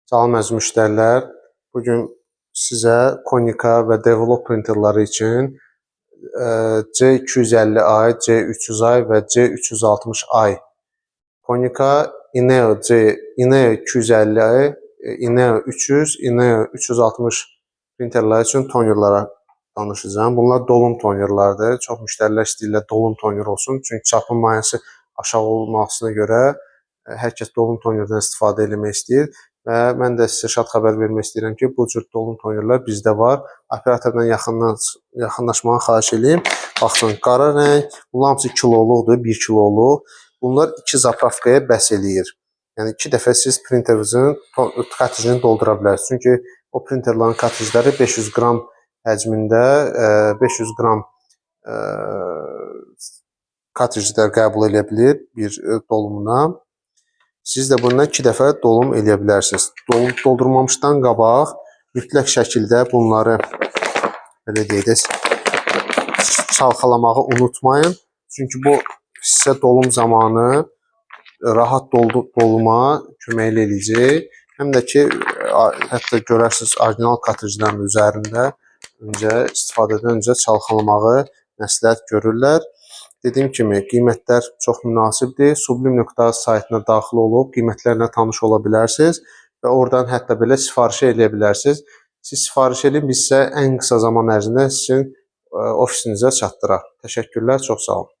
Salam əziz müştərilər. Bugün sizə Konica və Develop printerləri üçün C250i, C300i və C360i, Konica INEO 250i, INEO 300, INEO 360 printerləri üçün tonerlara danışacağım. Bunlar dolum tonerlardır. Çox müştərilər istəyirlər dolum toner olsun. Çünki çapın mayəsi aşağı olmasına görə hər kəs dolum tonerdən istifadə etmək istəyir. Və mən də sizə şad xəbər vermək istəyirəm ki, bu cür dolum tonerlər bizdə var. Operatorla yaxınlaşmağı xahiş edeyim. Baxın, qara rəng, bunlar hamısı kiloluqdur, 1 kiloluq. Bunlar 2 zapravkaya bəs eləyir. Yəni 2 dəfə siz printerinizin kartrijini doldura bilərsiniz. Çünki o printerlərin kartrijləri 500 qram həcmində 500 qram kartrijlər qəbul edə bilir bir dolumuna. Siz də bundan 2 dəfə dolum eləyə bilərsiniz. Doldurmamışdan qabaq mütləq şəkildə bunları belə deyək, çalxalamağı unutmayın. Çünki bu sizə dolum zamanı rahat doluma kömək eləyəcək. Həm də ki, hətta görərsiniz orijinal kartrijlərin üzərində istifadədən öncə çalxalamağı məsləhət görürlər. Dediyim kimi, qiymətlər çox münasibdir. Sublim.az saytına daxil olub qiymətlərlə tanış ola bilərsiniz və oradan hətta belə sifariş edə bilərsiniz. Siz sifariş edin, biz sizə ən qısa zaman ərzində sizin ofisinizə çatdıraq. Təşəkkürlər, çox sağ olun.